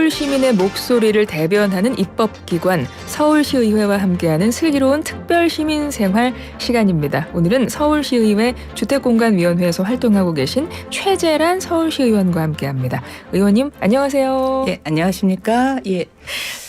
서울 시민의 목소리를 대변하는 입법기관 서울시의회와 함께하는 슬기로운 특별시민생활 시간입니다. 오늘은 서울시의회 주택공간위원회에서 활동하고 계신 최재란 서울시의원과 함께합니다. 의원님 안녕하세요. 예, 안녕하십니까?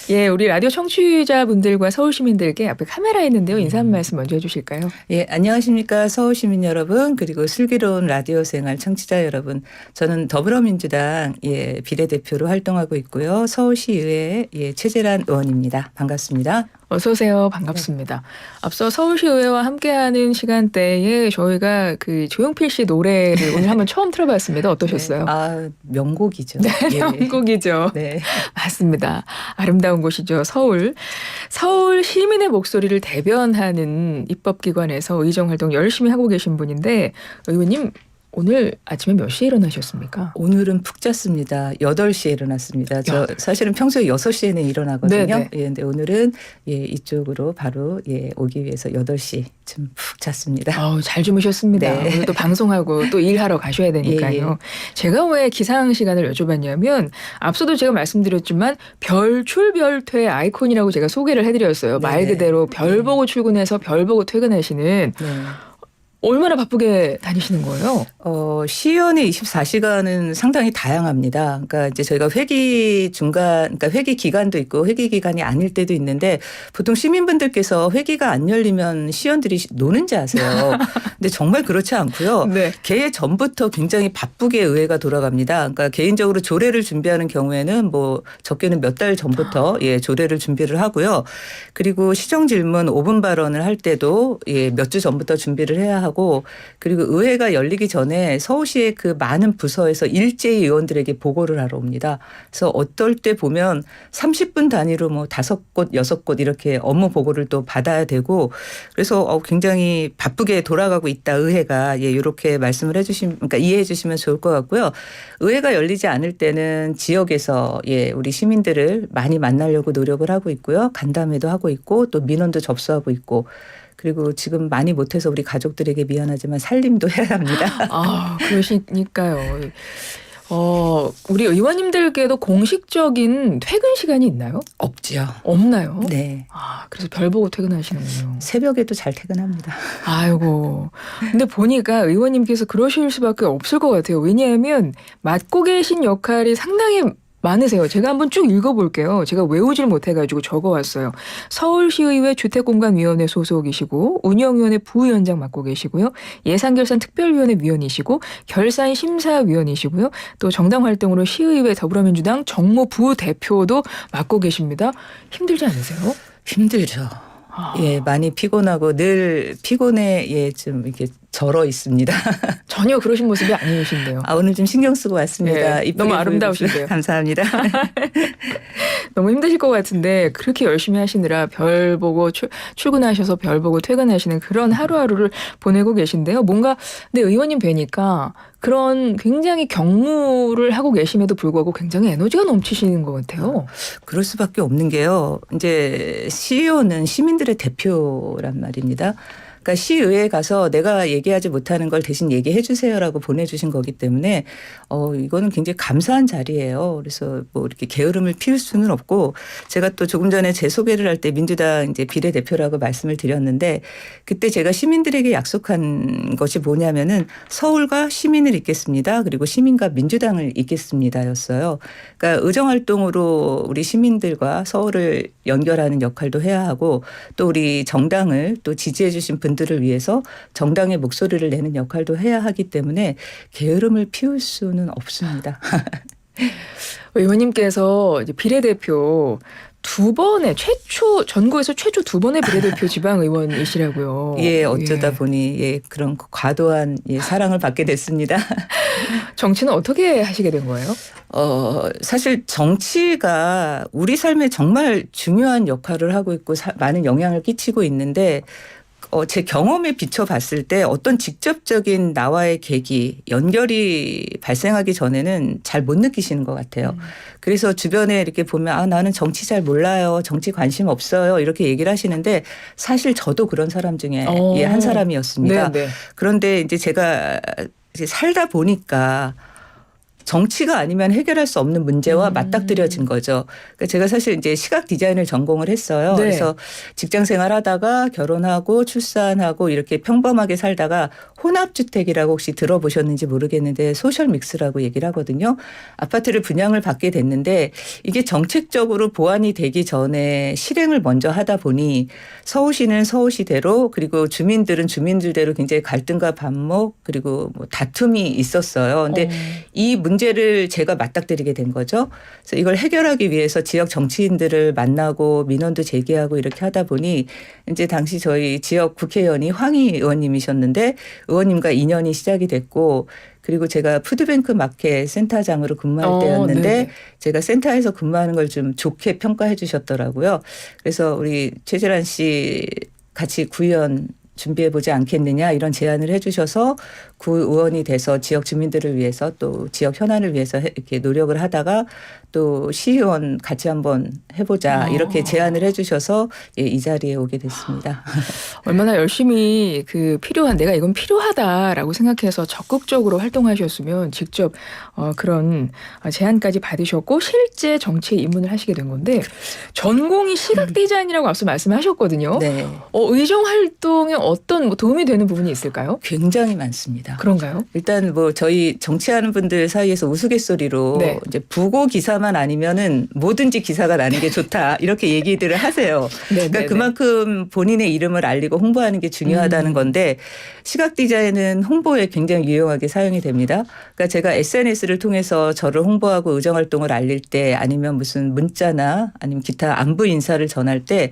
예, 우리 라디오 청취자분들과 서울시민들께 앞에 카메라 있는데요. 인사 한 말씀 먼저 해주실까요? 예, 안녕하십니까? 서울시민 여러분, 그리고 슬기로운 라디오 생활 청취자 여러분. 저는 더불어민주당 비례대표로 활동하고 있고요. 서울시의회 최재란 의원입니다. 반갑습니다. 어서 오세요. 반갑습니다. 앞서 서울시의회와 함께하는 시간대에 저희가 그 조용필 씨 노래를 오늘 한번 처음 틀어봤습니다. 어떠셨어요? 네. 아, 명곡이죠. 네, 명곡이죠. 네. 맞습니다. 아름다운 곳이죠. 서울. 서울 시민의 목소리를 대변하는 입법기관에서 의정활동 열심히 하고 계신 분인데 의원님 오늘 아침에 몇 시에 일어나셨습니까? 오늘은 푹 잤습니다. 8시에 일어났습니다. 저 사실은 평소에 6시에는 일어나거든요. 네네. 예, 근데 오늘은 이쪽으로 바로 오기 위해서 8시쯤 푹 잤습니다. 잘 주무셨습니다. 네. 오늘 또 방송하고 또 일하러 가셔야 되니까요. 제가 왜 기상 시간을 여쭤봤냐면 앞서도 제가 말씀드렸지만 별출별퇴 아이콘이라고 제가 소개를 해드렸어요. 말 네네. 그대로 별 보고 출근해서 별 보고 퇴근하시는 네. 얼마나 바쁘게 다니시는 거예요? 시의원의 24시간은 상당히 다양합니다. 그러니까 이제 저희가 그러니까 회기 기간도 있고 회기 기간이 아닐 때도 있는데 보통 시민분들께서 회기가 안 열리면 시의원들이 노는지 아세요. 근데 정말 그렇지 않고요. 네. 개회 전부터 굉장히 바쁘게 의회가 돌아갑니다. 그러니까 개인적으로 조례를 준비하는 경우에는 뭐 적게는 몇 달 전부터 조례를 준비를 하고요. 그리고 시정 질문 5분 발언을 할 때도 몇 주 전부터 준비를 해야 하고 그리고 의회가 열리기 전에 서울시의 그 많은 부서에서 일제히 의원들에게 보고를 하러 옵니다. 그래서 어떨 때 보면 30분 단위로 뭐 5곳, 6곳 이렇게 업무 보고를 또 받아야 되고 그래서 굉장히 바쁘게 돌아가고 있다 의회가 이렇게 말씀을 그러니까 이해해 주시면 좋을 것 같고요. 의회가 열리지 않을 때는 지역에서 우리 시민들을 많이 만나려고 노력을 하고 있고요. 간담회도 하고 있고 또 민원도 접수하고 있고 그리고 지금 많이 못해서 우리 가족들에게 미안하지만 살림도 해야 합니다. 그러시니까요. 우리 의원님들께도 공식적인 퇴근 시간이 있나요? 없죠. 없나요? 네. 그래서 별 보고 퇴근하시는군요. 새벽에도 잘 퇴근합니다. 아이고. 근데 보니까 의원님께서 그러실 수밖에 없을 것 같아요. 왜냐하면 맡고 계신 역할이 상당히 많으세요. 제가 한번 쭉 읽어볼게요. 제가 외우질 못해가지고 적어왔어요. 서울시의회 주택공간위원회 소속이시고 운영위원회 부위원장 맡고 계시고요. 예산결산특별위원회 위원이시고 결산심사위원이시고요. 또 정당활동으로 시의회 더불어민주당 정무부대표도 맡고 계십니다. 힘들지 않으세요? 힘들죠. 많이 피곤하고 늘 피곤에 좀 이렇게 절어 있습니다. 전혀 그러신 모습이 아니신데요. 오늘 좀 신경 쓰고 왔습니다. 너무 아름다우신데요. 감사합니다. 너무 힘드실 것 같은데 그렇게 열심히 하시느라 별 보고 출근하셔서 별 보고 퇴근하시는 그런 하루하루를 보내고 계신데요. 뭔가 근데 의원님 뵈니까 그런 굉장히 경무를 하고 계심에도 불구하고 굉장히 에너지가 넘치시는 것 같아요. 그럴 수밖에 없는 게요. 이제 시의원은 시민들의 대표란 말입니다. 그러니까 시의회에 가서 내가 얘기하지 못하는 걸 대신 얘기해 주세요라고 보내주신 거기 때문에 이거는 굉장히 감사한 자리예요. 그래서 뭐 이렇게 게으름을 피울 수는 없고 제가 또 조금 전에 제 소개를 할 때 민주당 이제 비례대표라고 말씀을 드렸는데 그때 제가 시민들에게 약속한 것이 뭐냐면은 서울과 시민을 잇겠습니다. 그리고 시민과 민주당을 잇겠습니다였어요. 그러니까 의정활동으로 우리 시민들과 서울을 연결하는 역할도 해야 하고 또 우리 정당을 또 지지해 주신 분들을 위해서 정당의 목소리를 내는 역할도 해야 하기 때문에 게으름을 피울 수는 없습니다. 의원님께서 이제 비례대표 전국에서 최초 2번의 비례대표 지방의원이시라고요. 어쩌다 보니 그런 과도한 사랑을 받게 됐습니다. 정치는 어떻게 하시게 된 거예요? 사실 정치가 우리 삶에 정말 중요한 역할을 하고 있고 많은 영향을 끼치고 있는데 제 경험에 비춰봤을 때 어떤 직접적인 나와의 계기, 연결이 발생하기 전에는 잘 못 느끼시는 것 같아요. 그래서 주변에 이렇게 보면 나는 정치 잘 몰라요. 정치 관심 없어요. 이렇게 얘기를 하시는데 사실 저도 그런 사람 중에 한 사람이었습니다. 네네. 그런데 이제 제가 이제 살다 보니까 정치가 아니면 해결할 수 없는 문제와 맞닥뜨려진 거죠. 그러니까 제가 사실 이제 시각 디자인을 전공을 했어요. 네. 그래서 직장 생활하다가 결혼하고 출산하고 이렇게 평범하게 살다가 혼합주택이라고 혹시 들어보셨는지 모르겠는데 소셜 믹스라고 얘기를 하거든요. 아파트를 분양을 받게 됐는데 이게 정책적으로 보완이 되기 전에 실행을 먼저 하다 보니 서울시는 서울시대로 그리고 주민들은 주민들대로 굉장히 갈등과 반목 그리고 뭐 다툼이 있었어요. 근데 이 문제를 제가 맞닥뜨리게 된 거죠. 그래서 이걸 해결하기 위해서 지역 정치인들을 만나고 민원도 제기하고 이렇게 하다 보니 이제 당시 저희 지역 국회의원이 황희 의원님이셨는데 의원님과 인연이 시작이 됐고 그리고 제가 푸드뱅크 마켓 센터장으로 근무할 때였는데 네네. 제가 센터에서 근무하는 걸 좀 좋게 평가해 주셨더라고요. 그래서 우리 최재란 씨 같이 구의원 준비해 보지 않겠느냐 이런 제안을 해 주셔서 구의원이 돼서 지역 주민들을 위해서 또 지역 현안을 위해서 이렇게 노력을 하다가 또 시의원 같이 한번 해보자 이렇게 제안을 해 주셔서 예, 이 자리에 오게 됐습니다. 얼마나 열심히 필요한 내가 이건 필요하다라고 생각해서 적극적으로 활동하셨으면 직접 그런 제안까지 받으셨고 실제 정치에 입문을 하시게 된 건데 전공이 시각 디자인이라고 앞서 말씀하셨거든요. 네. 의정 활동에 어떤 뭐 도움이 되는 부분이 있을까요? 굉장히 많습니다. 그런가요? 일단 뭐 저희 정치하는 분들 사이에서 우스갯소리로 네. 이제 부고 기사만 아니면은 뭐든지 기사가 나는 게 좋다 이렇게 얘기들을 하세요. 네, 그러니까 그만큼 본인의 이름을 알리고 홍보하는 게 중요하다는 건데 시각 디자인은 홍보에 굉장히 유용하게 사용이 됩니다. 그러니까 제가 SNS를 통해서 저를 홍보하고 의정 활동을 알릴 때 아니면 무슨 문자나 아니면 기타 안부 인사를 전할 때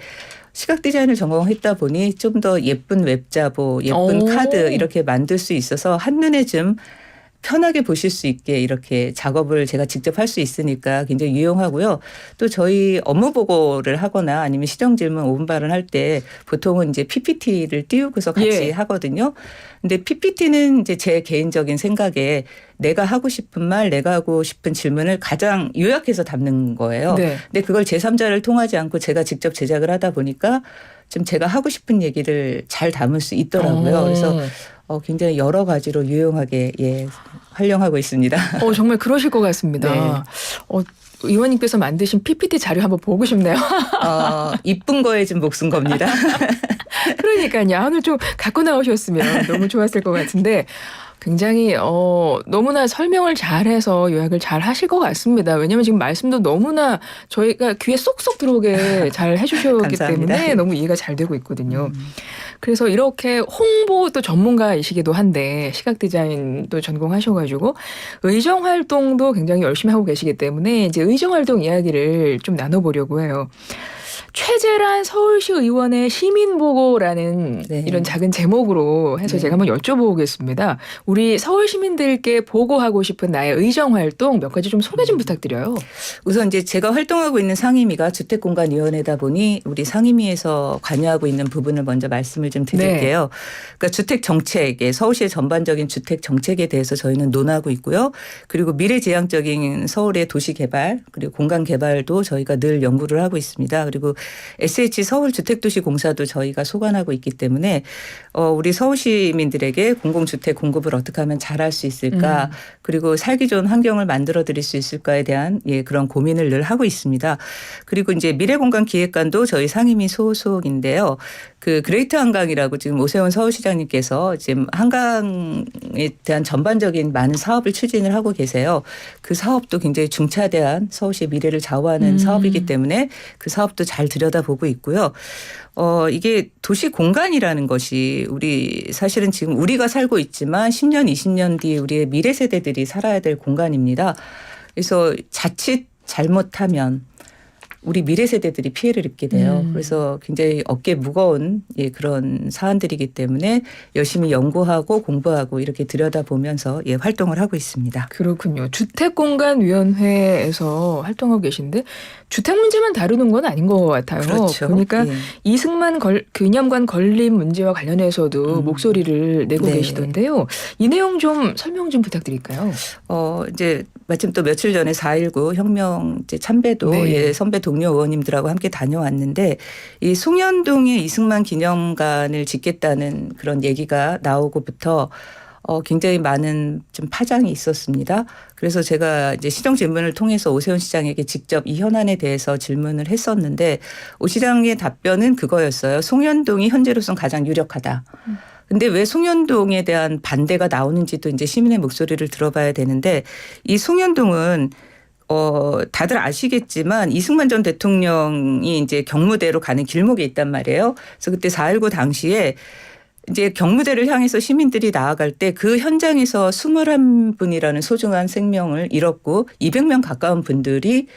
시각 디자인을 전공했다 보니 좀 더 예쁜 웹자보, 예쁜 카드 이렇게 만들 수 있어서 한눈에 좀 편하게 보실 수 있게 이렇게 작업을 제가 직접 할 수 있으니까 굉장히 유용하고요. 또 저희 업무 보고를 하거나 아니면 시정 질문 5분 발언할 때 보통은 이제 PPT를 띄우고서 같이 예. 하거든요. 근데 PPT는 이제 제 개인적인 생각에 내가 하고 싶은 말, 내가 하고 싶은 질문을 가장 요약해서 담는 거예요. 네. 근데 그걸 제3자를 통하지 않고 제가 직접 제작을 하다 보니까 좀 제가 하고 싶은 얘기를 잘 담을 수 있더라고요. 그래서 굉장히 여러 가지로 유용하게 예, 활용하고 있습니다. 정말 그러실 것 같습니다. 네. 의원님께서 만드신 PPT 자료 한번 보고 싶네요. 이쁜 거에 좀 목숨 겁니다. 그러니까요. 오늘 좀 갖고 나오셨으면 너무 좋았을 것 같은데 굉장히 너무나 설명을 잘해서 요약을 잘 하실 것 같습니다. 왜냐하면 지금 말씀도 너무나 저희가 귀에 쏙쏙 들어오게 잘 해주셨기 감사합니다. 때문에 너무 이해가 잘 되고 있거든요. 그래서 이렇게 홍보 또 전문가이시기도 한데 시각 디자인도 전공하셔가지고 의정 활동도 굉장히 열심히 하고 계시기 때문에 이제 의정 활동 이야기를 좀 나눠보려고 해요. 최재란 서울시 의원의 시민보고라는 네. 이런 작은 제목으로 해서 네. 제가 한번 여쭤보겠습니다. 우리 서울 시민들께 보고하고 싶은 나의 의정 활동 몇 가지 좀 소개 좀 부탁드려요. 우선 이제 제가 활동하고 있는 상임위가 주택공간위원회다 보니 우리 상임위에서 관여하고 있는 부분을 먼저 말씀을 좀 드릴게요. 그러니까 주택 정책에 서울시의 전반적인 주택 정책에 대해서 저희는 논하고 있고요. 그리고 미래지향적인 서울의 도시 개발 그리고 공간 개발도 저희가 늘 연구를 하고 있습니다. 그리고 SH 서울주택도시공사도 저희가 소관하고 있기 때문에 우리 서울 시민들에게 공공주택 공급을 어떻게 하면 잘할 수 있을까 그리고 살기 좋은 환경을 만들어 드릴 수 있을까에 대한 예, 그런 고민을 늘 하고 있습니다. 그리고 이제 미래공간기획관도 저희 상임위 소속인데요. 그 그레이트 한강이라고 지금 오세훈 서울시장님께서 지금 한강에 대한 전반적인 많은 사업을 추진을 하고 계세요. 그 사업도 굉장히 중차대한 서울시의 미래를 좌우하는 사업이기 때문에 그 사업도 잘 들여다보고 있고요. 이게 도시 공간이라는 것이 우리 사실은 지금 우리가 살고 있지만 10년, 20년 뒤에 우리의 미래 세대들이 살아야 될 공간입니다. 그래서 자칫 잘못하면 우리 미래 세대들이 피해를 입게 돼요. 그래서 굉장히 어깨 무거운 예, 그런 사안들이기 때문에 열심히 연구하고 공부하고 이렇게 들여다보면서 예, 활동을 하고 있습니다. 그렇군요. 주택공간위원회에서 활동하고 계신데 주택 문제만 다루는 건 아닌 것 같아요. 그렇죠. 그러니까 예. 이승만 기념관 건립 문제와 관련해서도 목소리를 내고 네. 계시던데요. 이 내용 좀 설명 좀 부탁드릴까요? 이제 마침 또 며칠 전에 4.19 혁명 이제 참배도 네. 예, 선배 동료 의원님들하고 함께 다녀왔는데 이 송현동에 이승만 기념관을 짓겠다는 그런 얘기가 나오고부터 굉장히 많은 좀 파장이 있었습니다. 그래서 제가 이제 시정 질문을 통해서 오세훈 시장에게 직접 이 현안에 대해서 질문을 했었는데 오 시장의 답변은 그거였어요. 송현동이 현재로선 가장 유력하다. 근데 왜 송현동에 대한 반대가 나오는지도 이제 시민의 목소리를 들어봐야 되는데 이 송현동은 다들 아시겠지만 이승만 전 대통령이 이제 경무대로 가는 길목에 있단 말이에요. 그래서 그때 4.19 당시에 이제 경무대를 향해서 시민들이 나아갈 때 그 현장에서 21분이라는 소중한 생명을 잃었고 200명 가까운 분들이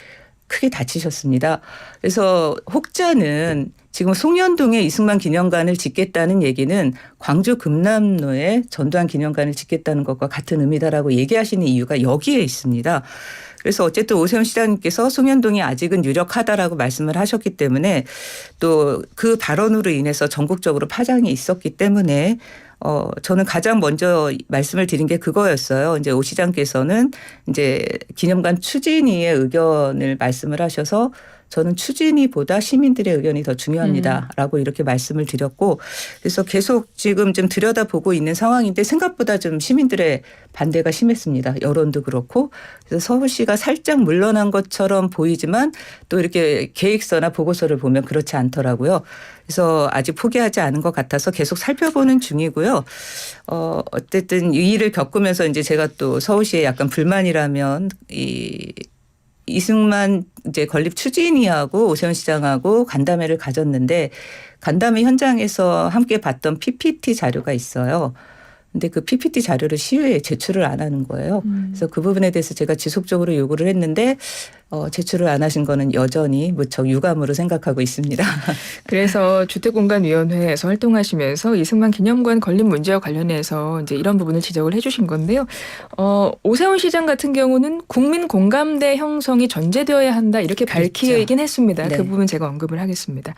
크게 다치셨습니다. 그래서 혹자는 지금 송현동에 이승만 기념관을 짓겠다는 얘기는 광주 금남로에 전두환 기념관을 짓겠다는 것과 같은 의미다라고 얘기하시는 이유가 여기에 있습니다. 그래서 어쨌든 오세훈 시장님께서 송현동이 아직은 유력하다라고 말씀을 하셨기 때문에 또 그 발언으로 인해서 전국적으로 파장이 있었기 때문에 저는 가장 먼저 말씀을 드린 게 그거였어요. 이제 오 시장께서는 이제 기념관 추진위의 의견을 말씀을 하셔서 저는 추진위보다 시민들의 의견이 더 중요합니다라고 이렇게 말씀을 드렸고 그래서 계속 지금 좀 들여다보고 있는 상황인데 생각보다 좀 시민들의 반대가 심했습니다. 여론도 그렇고 그래서 서울시가 살짝 물러난 것처럼 보이지만 또 이렇게 계획서나 보고서를 보면 그렇지 않더라고요. 그래서 아직 포기하지 않은 것 같아서 계속 살펴보는 중이고요. 어쨌든 이 일을 겪으면서 이제 제가 또 서울시에 약간 불만이라면 이승만 이제 건립 추진위하고 오세훈 시장하고 간담회를 가졌는데 간담회 현장에서 함께 봤던 PPT 자료가 있어요. 근데 그 PPT 자료를 시의회에 제출을 안 하는 거예요. 그래서 그 부분에 대해서 제가 지속적으로 요구를 했는데 제출을 안 하신 거는 여전히 무척 유감으로 생각하고 있습니다. 그래서 주택공간위원회에서 활동하시면서 이승만 기념관 건립 문제와 관련해서 이제 이런 부분을 지적을 해주신 건데요. 오세훈 시장 같은 경우는 국민 공감대 형성이 전제되어야 한다 이렇게 그렇죠. 밝히긴 했습니다. 네. 그 부분 제가 언급을 하겠습니다.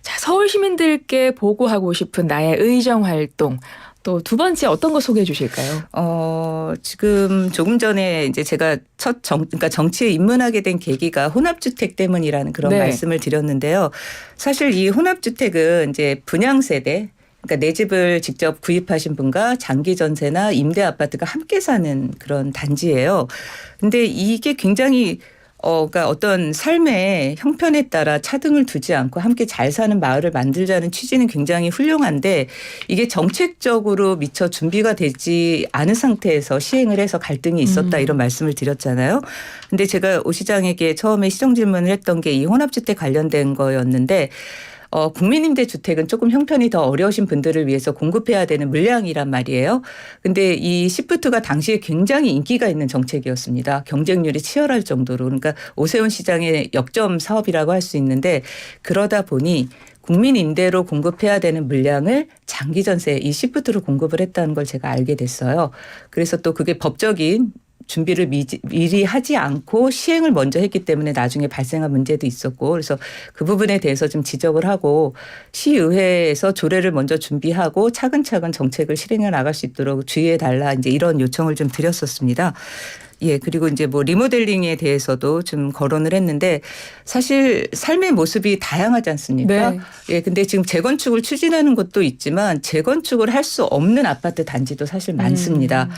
자, 서울 시민들께 보고하고 싶은 나의 의정 활동. 또 두 번째 어떤 거 소개해 주실까요? 지금 조금 전에 이제 제가 그러니까 정치에 입문하게 된 계기가 혼합주택 때문이라는 그런 네. 말씀을 드렸는데요. 사실 이 혼합주택은 이제 분양 세대 그러니까 내 집을 직접 구입하신 분과 장기 전세나 임대 아파트가 함께 사는 그런 단지예요. 근데 이게 굉장히 그러니까 어떤 삶의 형편에 따라 차등을 두지 않고 함께 잘 사는 마을을 만들자는 취지는 굉장히 훌륭한데 이게 정책적으로 미처 준비가 되지 않은 상태에서 시행을 해서 갈등이 있었다 이런 말씀을 드렸잖아요. 근데 제가 오 시장에게 처음에 시정 질문을 했던 게 이 혼합주택 관련된 거였는데 국민임대주택은 조금 형편이 더 어려우신 분들을 위해서 공급해야 되는 물량이란 말이에요. 근데 이 시프트가 당시에 굉장히 인기가 있는 정책이었습니다. 경쟁률이 치열할 정도로. 그러니까 오세훈 시장의 역점 사업이라고 할 수 있는데 그러다 보니 국민 임대로 공급해야 되는 물량을 장기 전세 이 시프트로 공급을 했다는 걸 제가 알게 됐어요. 그래서 또 그게 법적인 준비를 미리 하지 않고 시행을 먼저 했기 때문에 나중에 발생한 문제도 있었고 그래서 그 부분에 대해서 좀 지적을 하고 시의회에서 조례를 먼저 준비하고 차근차근 정책을 실행해 나갈 수 있도록 주의해 달라 이제 이런 요청을 좀 드렸었습니다. 예, 그리고 이제 뭐 리모델링에 대해서도 좀 거론을 했는데 사실 삶의 모습이 다양하지 않습니까? 네. 예, 근데 지금 재건축을 추진하는 것도 있지만 재건축을 할 수 없는 아파트 단지도 사실 많습니다.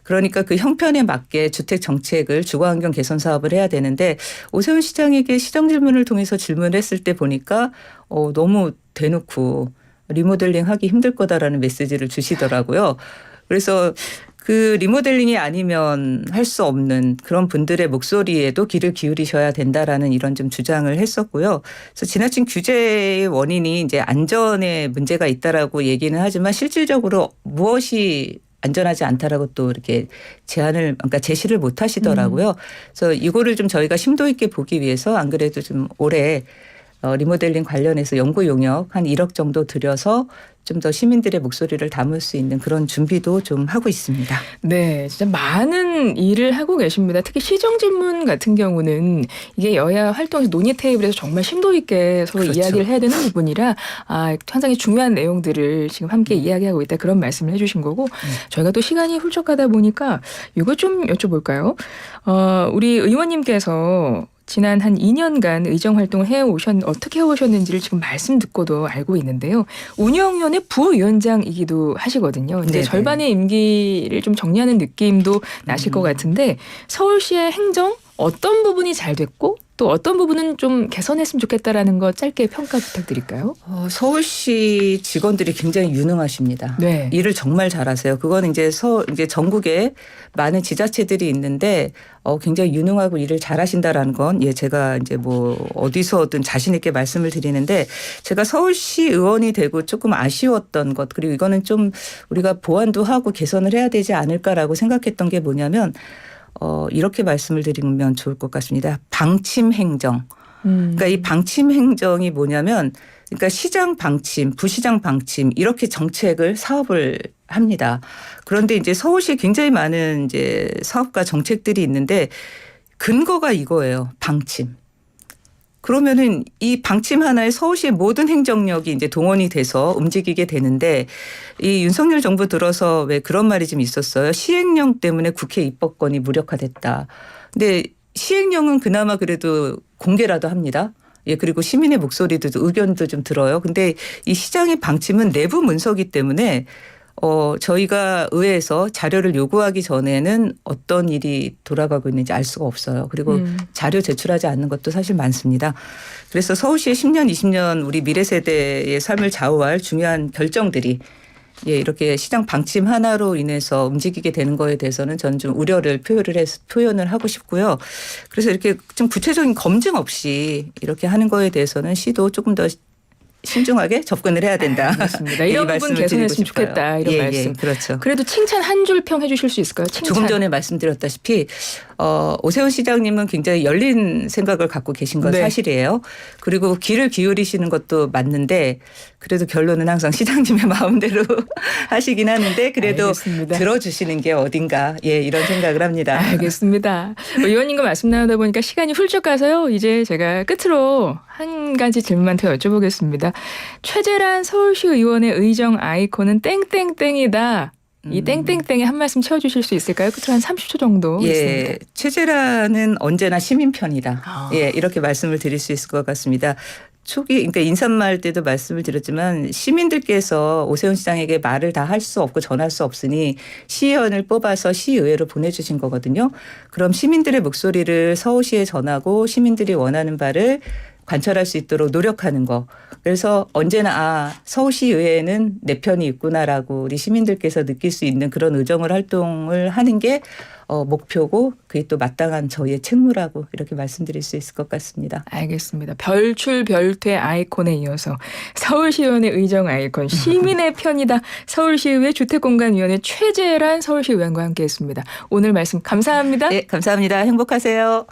그러니까 그 형편에 맞게 주택 정책을 주거환경 개선 사업을 해야 되는데 오세훈 시장에게 시정 질문을 통해서 질문을 했을 때 보니까 너무 대놓고 리모델링 하기 힘들 거다라는 메시지를 주시더라고요. 그래서 그 리모델링이 아니면 할 수 없는 그런 분들의 목소리에도 귀를 기울이셔야 된다라는 이런 좀 주장을 했었고요. 그래서 지나친 규제의 원인이 이제 안전에 문제가 있다라고 얘기는 하지만 실질적으로 무엇이 안전하지 않다라고 또 이렇게 그러니까 제시를 못 하시더라고요. 그래서 이거를 좀 저희가 심도 있게 보기 위해서 안 그래도 좀 올해 리모델링 관련해서 연구 용역 한 1억 정도 들여서 좀 더 시민들의 목소리를 담을 수 있는 그런 준비도 좀 하고 있습니다. 네, 진짜 많은 일을 하고 계십니다. 특히 시정 질문 같은 경우는 이게 여야 활동에서 논의 테이블에서 정말 심도 있게 서로 그렇죠. 이야기를 해야 되는 부분이라 상당히 중요한 내용들을 지금 함께 이야기하고 있다 그런 말씀을 해주신 거고 저희가 또 시간이 훌쩍 가다 보니까 이거 좀 여쭤볼까요? 우리 의원님께서 지난 한 2년간 의정 활동을 어떻게 해오셨는지를 지금 말씀 듣고도 알고 있는데요. 운영위원회 부위원장이기도 하시거든요. 이제 네네. 절반의 임기를 좀 정리하는 느낌도 나실 것 같은데 서울시의 행정 어떤 부분이 잘 됐고 또 어떤 부분은 좀 개선했으면 좋겠다라는 거 짧게 평가 부탁드릴까요? 서울시 직원들이 굉장히 유능하십니다. 네. 일을 정말 잘하세요. 그거는 이제 이제 전국에 많은 지자체들이 있는데 굉장히 유능하고 일을 잘하신다라는 건 제가 이제 뭐 어디서든 자신 있게 말씀을 드리는데 제가 서울시 의원이 되고 조금 아쉬웠던 것 그리고 이거는 좀 우리가 보완도 하고 개선을 해야 되지 않을까라고 생각했던 게 뭐냐면 이렇게 말씀을 드리면 좋을 것 같습니다. 방침 행정. 그러니까 이 방침 행정이 뭐냐면 그러니까 시장 방침, 부시장 방침 이렇게 사업을 합니다. 그런데 이제 서울시에 굉장히 많은 이제 사업과 정책들이 있는데 근거가 이거예요. 방침. 그러면은 이 방침 하나에 서울시의 모든 행정력이 이제 동원이 돼서 움직이게 되는데 이 윤석열 정부 들어서 왜 그런 말이 좀 있었어요. 시행령 때문에 국회 입법권이 무력화됐다. 근데 시행령은 그나마 그래도 공개라도 합니다. 그리고 시민의 목소리도 의견도 좀 들어요. 근데 이 시장의 방침은 내부 문서기 때문에 저희가 의회에서 자료를 요구하기 전에는 어떤 일이 돌아가고 있는지 알 수가 없어요. 그리고 자료 제출하지 않는 것도 사실 많습니다. 그래서 서울시의 10년, 20년 우리 미래 세대의 삶을 좌우할 중요한 결정들이 이렇게 시장 방침 하나로 인해서 움직이게 되는 거에 대해서는 저는 좀 우려를 표현을 하고 싶고요. 그래서 이렇게 좀 구체적인 검증 없이 이렇게 하는 거에 대해서는 시도 조금 더 신중하게 접근을 해야 된다. 알겠습니다. 이런 부분 개선했으면 좋겠다. 이런 말씀. 그렇죠. 그래도 칭찬 한 줄 평 해주실 수 있을까요? 칭찬. 조금 전에 말씀드렸다시피 오세훈 시장님은 굉장히 열린 생각을 갖고 계신 건 네. 사실이에요. 그리고 귀를 기울이시는 것도 맞는데 그래도 결론은 항상 시장님의 마음대로 하시긴 하는데 그래도 알겠습니다. 들어주시는 게 어딘가 이런 생각을 합니다. 알겠습니다. 의원님과 말씀 나누다 보니까 시간이 훌쩍 가서요. 이제 제가 끝으로 한 가지 질문만 더 여쭤보겠습니다. 최재란 서울시 의원의 의정 아이콘은 땡땡땡이다. 이 땡땡땡에 한 말씀 채워주실 수 있을까요? 끝으로 한 30초 정도 있습니다. 최재란은 언제나 시민 편이다. 이렇게 말씀을 드릴 수 있을 것 같습니다. 그러니까 인사말 때도 말씀을 드렸지만 시민들께서 오세훈 시장에게 말을 다 할 수 없고 전할 수 없으니 시의원을 뽑아서 시의회로 보내주신 거거든요. 그럼 시민들의 목소리를 서울시에 전하고 시민들이 원하는 바를 관철할 수 있도록 노력하는 거. 그래서 언제나 서울시의회에는 내 편이 있구나라고 우리 시민들께서 느낄 수 있는 그런 의정 활동을 하는 게 목표고 그게 또 마땅한 저희의 책무라고 이렇게 말씀드릴 수 있을 것 같습니다. 알겠습니다. 별출별퇴 아이콘에 이어서 서울시의원의 의정 아이콘 시민의 편이다. 서울시의회 주택공간위원회 최재란 서울시의원과 함께했습니다. 오늘 말씀 감사합니다. 네, 감사합니다. 행복하세요.